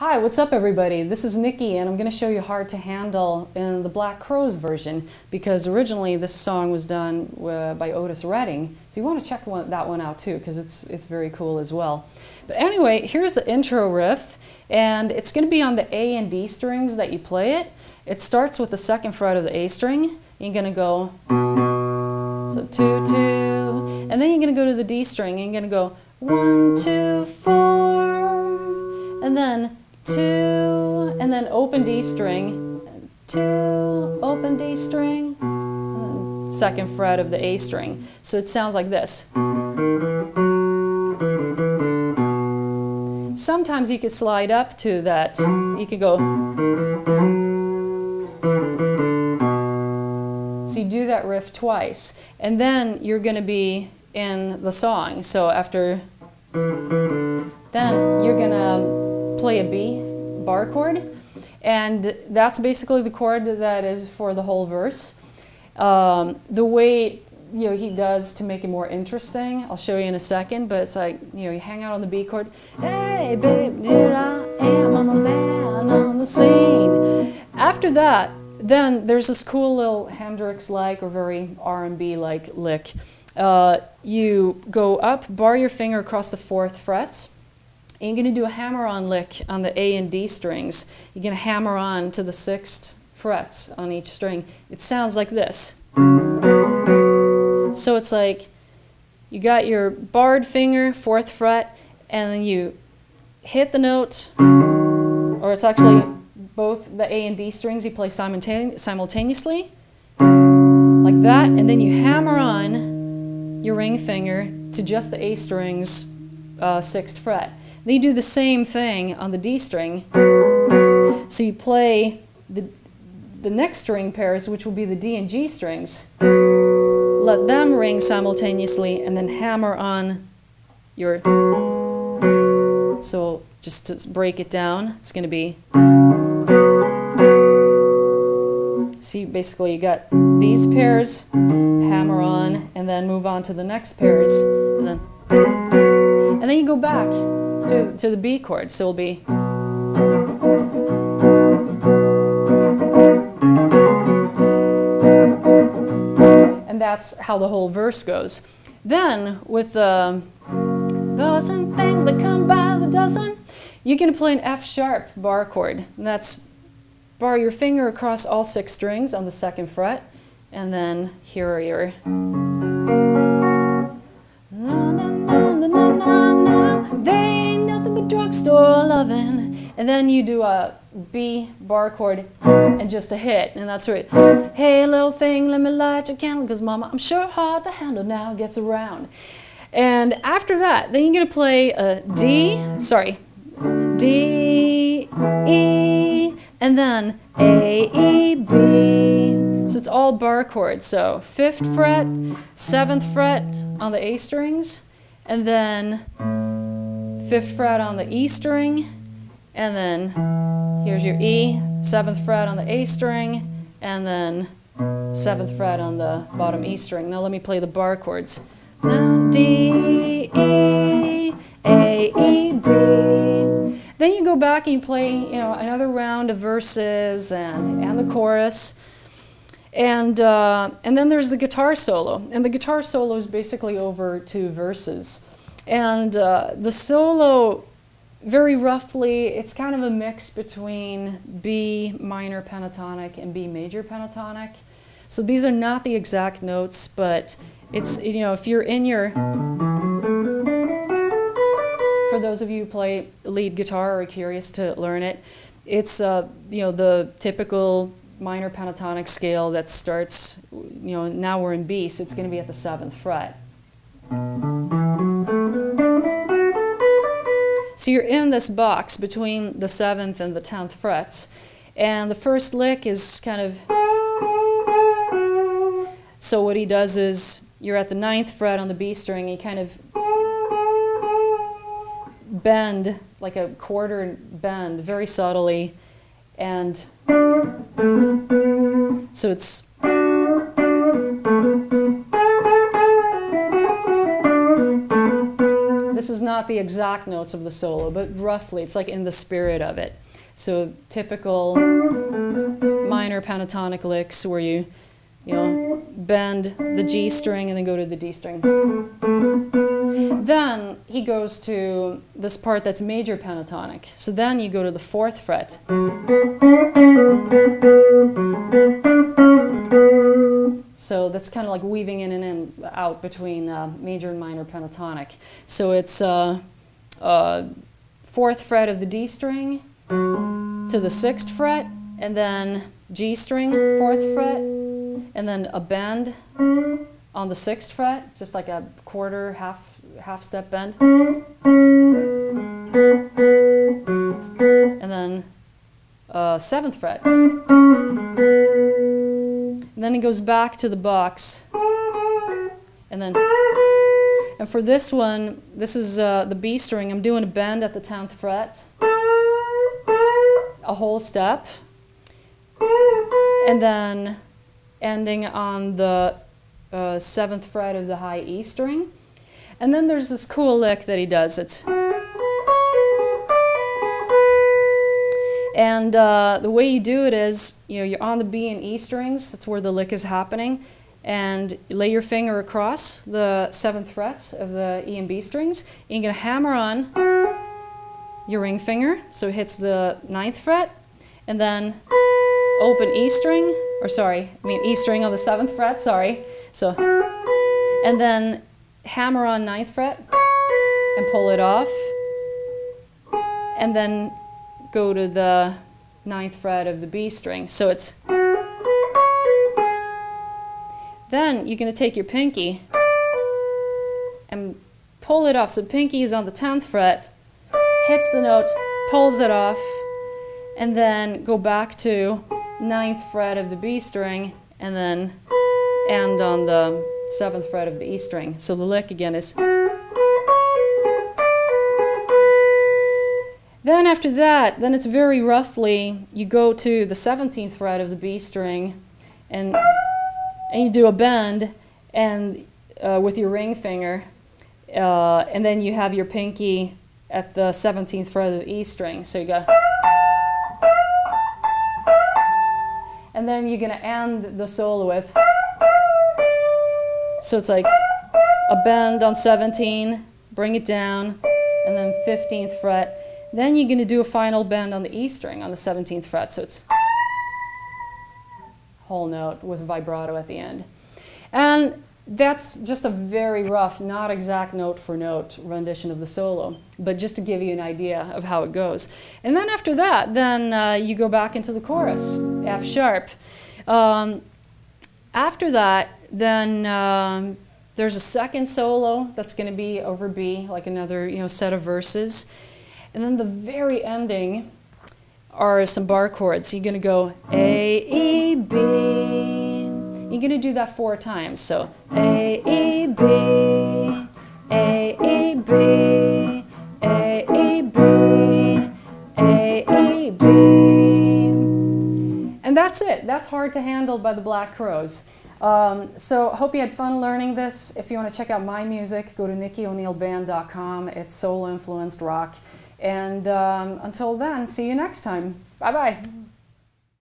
Hi, what's up everybody? This is Nikki and I'm going to show you Hard to Handle in the Black Crowes version because originally this song was done by Otis Redding. So you want to check that one out too because it's very cool as well. But anyway, here's the intro riff and it's going to be on the A and D strings that you play it. It starts with the second fret of the A string. You're going to go, so 2, 2, and then you're going to go to the D string and you're going to go 1, 2, 4, and then 2, and then open D string, 2, open D string, and then second fret of the A string. So it sounds like this. Sometimes you could slide up to that. You could go. So you do that riff twice, and then you're going to be in the song. So after, then you're going to play a B bar chord, and that's basically the chord that is for the whole verse. The way he does to make it more interesting, I'll show you in a second, but it's like you hang out on the B chord. Hey babe, here I am, I'm a man on the scene. After that, then there's this cool little Hendrix-like or very R&B-like lick. You go up, bar your finger across the 4th frets. And you're going to do a hammer-on lick on the A and D strings. You're going to hammer on to the 6th frets on each string. It sounds like this. So it's like you got your barred finger, 4th fret, and then you hit the note, or it's actually both the A and D strings you play simultaneously, like that, and then you hammer on your ring finger to just the A string's 6th fret. Then you do the same thing on the D string. So you play the next string pairs, which will be the D and G strings. Let them ring simultaneously and then hammer on your... So just to break it down, it's going to be... See, basically you got these pairs, hammer on, and then move on to the next pairs, and then you go back to the B chord, so it'll be. And that's how the whole verse goes. Then with the dozen things that come by the dozen, you're going to play an F sharp bar chord. And that's bar your finger across all 6 strings on the 2nd fret, and then here are your. Drugstore loving, and then you do a B bar chord and just a hit, and that's right. Hey little thing, let me light your candle, cause mama, I'm sure hard to handle now, gets around. And after that, then you're gonna play a D, D, E, and then A, E, B. So it's all bar chords. So 5th fret, 7th fret on the A strings, and then 5th fret on the E string, and then here's your E, 7th fret on the A string, and then 7th fret on the bottom E string. Now let me play the bar chords. Now D, E, A, E, B. Then you go back and you play, another round of verses and the chorus. And then there's the guitar solo. And the guitar solo is basically over 2 verses. And the solo, very roughly, it's kind of a mix between B minor pentatonic and B major pentatonic. So these are not the exact notes, but it's, if you're in your... For those of you who play lead guitar or are curious to learn it, it's, the typical minor pentatonic scale that starts, now we're in B, so it's going to be at the 7th fret. So you're in this box between the 7th and the 10th frets, and the first lick is kind of, so what he does is, you're at the 9th fret on the B string, and you kind of bend, like a quarter bend, very subtly, and so it's, this is not not the exact notes of the solo, but roughly, it's like in the spirit of it. So typical minor pentatonic licks where you bend the G string and then go to the D string. Then he goes to this part that's major pentatonic. So then you go to the 4th fret. So that's kind of like weaving in and in, out between major and minor pentatonic. So it's 4th fret of the D string to the 6th fret, and then G string, 4th fret, and then a bend on the 6th fret, just like a quarter, half step bend. And then 7th fret. And then it goes back to the box. And for this one, this is the B string. I'm doing a bend at the 10th fret, a whole step, and then ending on the 7th fret of the high E string. And then there's this cool lick that he does. And the way you do it is, you're on the B and E strings. That's where the lick is happening. And you lay your finger across the 7th frets of the E and B strings. And you're going to hammer on your ring finger, so it hits the 9th fret. And then open E string, E string on the 7th fret, sorry. So, and then hammer on 9th fret and pull it off. And then go to the 9th fret of the B string. So it's... Then you're going to take your pinky and pull it off. So pinky is on the 10th fret, hits the note, pulls it off, and then go back to 9th fret of the B string, and then end on the 7th fret of the E string. So the lick again is... Then after that, then it's very roughly, you go to the 17th fret of the B string, and you do a bend and with your ring finger, and then you have your pinky at the 17th fret of the E string. So you go... And then you're going to end the solo with... So it's like a bend on 17, bring it down, and then 15th fret. Then you're going to do a final bend on the E string on the 17th fret. So it's whole note with vibrato at the end. And that's just a very rough, not exact note for note rendition of the solo, but just to give you an idea of how it goes. And then after that, then you go back into the chorus, F sharp. After that, then there's a second solo that's going to be over B, like another set of verses. And then the very ending are some bar chords. You're going to go A, E, B. You're going to do that 4 times. So A, E, B, A, E, B, A, E, B, A, E, B. And that's it. That's hard to handle by the Black Crowes. So hope you had fun learning this. If you want to check out my music, go to nikkioneilband.com. It's soul-influenced rock. And until then, see you next time. Bye-bye.